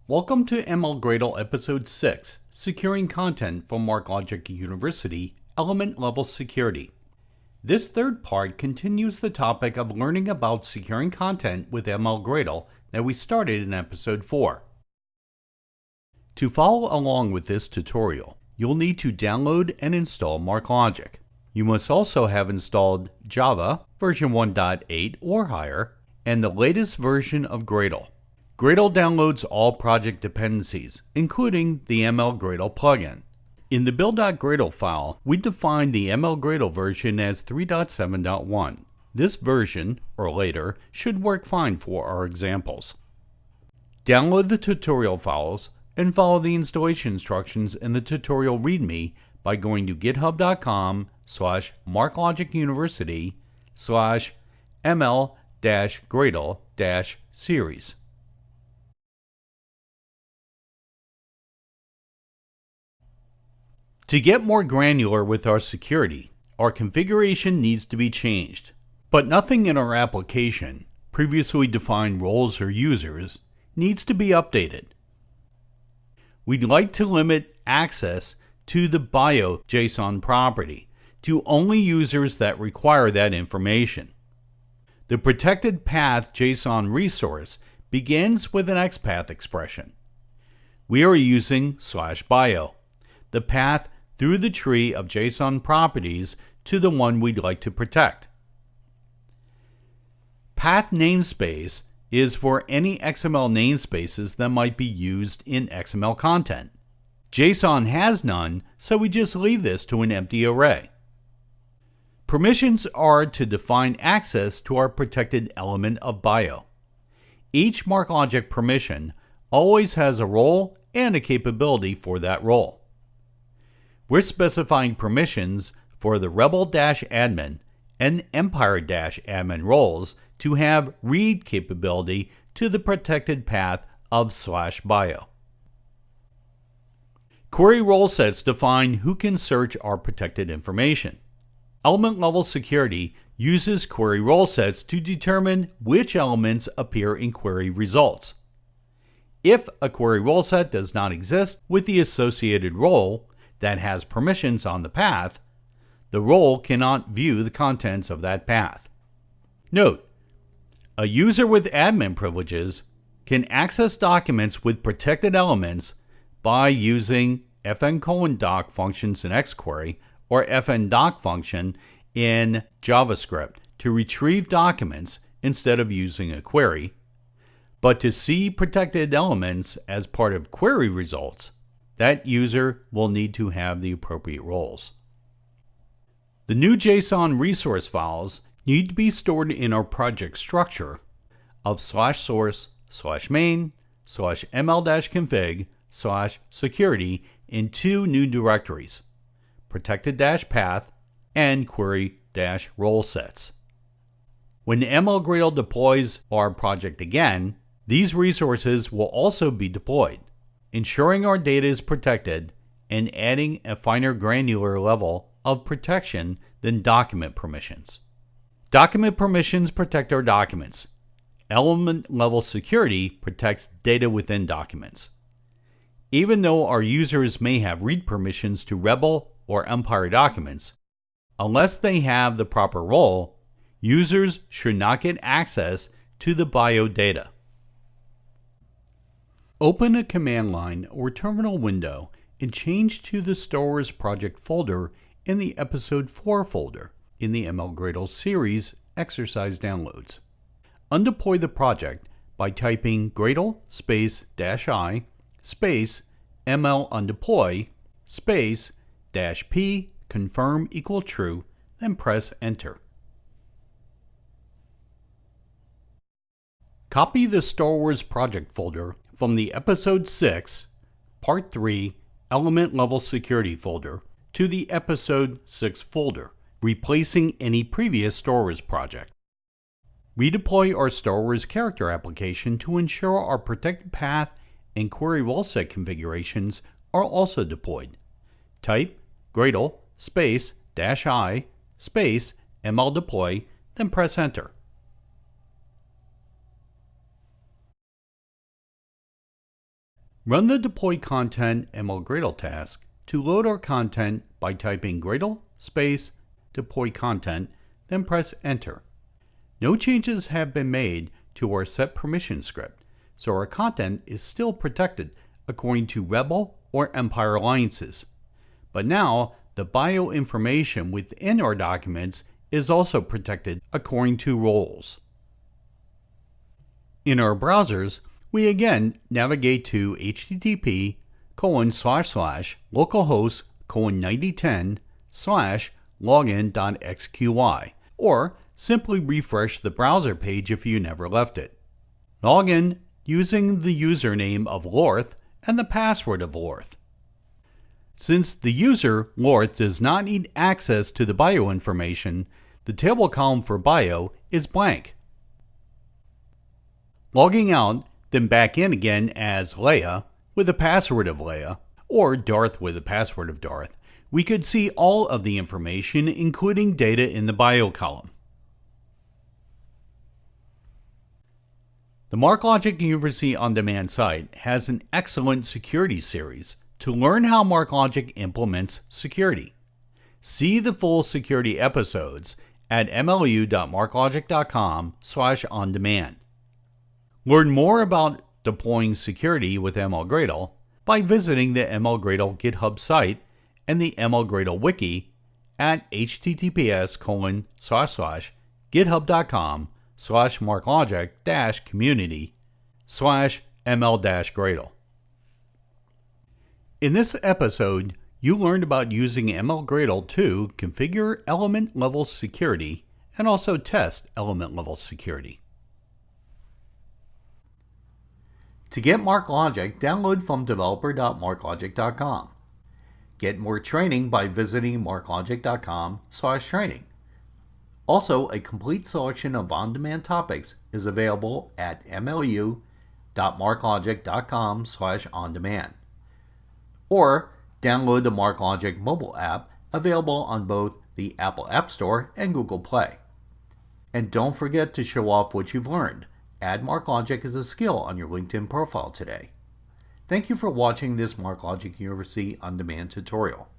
Welcome to ml-gradle Episode 6, Securing Content from MarkLogic University, Element Level Security. This third part continues the topic of learning about securing content with ml-gradle that we started in Episode 4. To follow along with this tutorial, you'll need to download and install MarkLogic. You must also have installed Java version 1.8 or higher and the latest version of Gradle. Gradle downloads all project dependencies, including the ml-gradle plugin. In the build.gradle file, we define the ml-gradle version as 3.7.1. This version, or later, should work fine for our examples. Download the tutorial files and follow the installation instructions in the tutorial README by going to github.com/marklogicuniversity/ml-gradle-series. To get more granular with our security, our configuration needs to be changed. But nothing in our application, previously defined roles or users, needs to be updated. We'd like to limit access to the bio JSON property to only users that require that information. The protected path JSON resource begins with an XPath expression. We are using /bio, the path through the tree of JSON properties to the one we'd like to protect. Path namespace is for any XML namespaces that might be used in XML content. JSON has none, so we just leave this to an empty array. Permissions are to define access to our protected element of bio. Each MarkLogic permission always has a role and a capability for that role. We're specifying permissions for the rebel-admin and empire-admin roles to have read capability to the protected path of /bio. Query role sets define who can search our protected information. Element level security uses query role sets to determine which elements appear in query results. If a query role set does not exist with the associated role that has permissions on the path, the role cannot view the contents of that path. Note, a user with admin privileges can access documents with protected elements by using fn::doc functions in xquery or fn::doc function in JavaScript to retrieve documents instead of using a query. But to see protected elements as part of query results, that user will need to have the appropriate roles. The new JSON resource files need to be stored in our project structure of /source/main/ml-config/security in two new directories, protected-path and query-rolesets. When ml-gradle deploys our project again, these resources will also be deployed, ensuring our data is protected and adding a finer granular level of protection than document permissions. Document permissions protect our documents. Element level security protects data within documents. Even though our users may have read permissions to Rebel or Empire documents, unless they have the proper role, users should not get access to the bio data. Open a command line or terminal window and change to the Storers project folder in the Episode 4 folder in the ml-gradle series exercise downloads. Undeploy the project by typing gradle -i -ml-undeploy -p confirm = true, then press enter. Copy the Storers project folder from the Episode 6, Part 3 Element Level Security folder to the Episode 6 folder, replacing any previous Storers project. Redeploy our Storers character application to ensure our protected path and query role set configurations are also deployed. Type gradle -i -ml-deploy, then press enter. Run the deploy content ml-gradle task to load our content by typing gradle space deploy content, then press enter. No changes have been made to our set permission script, so our content is still protected according to Rebel or Empire alliances. But now, the bio information within our documents is also protected according to roles. In our browsers, we again navigate to http://localhost:9010/login.xqi, or simply refresh the browser page if you never left it. Log in using the username of Lorth and the password of Lorth. Since the user, Lorth, does not need access to the bio information, the table column for bio is blank. Logging out, then back in again as Leia with the password of Leia, or Darth with the password of Darth, we could see all of the information, including data in the bio column. The MarkLogic University On Demand site has an excellent security series to learn how MarkLogic implements security. See the full security episodes at mlu.marklogic.com/ondemand. Learn more about deploying security with ml-gradle by visiting the ml-gradle GitHub site and the ml-gradle wiki at https://github.com/marklogic-community/ml-gradle. In this episode, you learned about using ml-gradle to configure element level security and also test element level security. To get MarkLogic, download from developer.marklogic.com. Get more training by visiting marklogic.com/training. Also, a complete selection of on-demand topics is available at mlu.marklogic.com/ondemand. Or download the MarkLogic mobile app, available on both the Apple App Store and Google Play. And don't forget to show off what you've learned. Add MarkLogic as a skill on your LinkedIn profile today. Thank you for watching this MarkLogic University On Demand tutorial.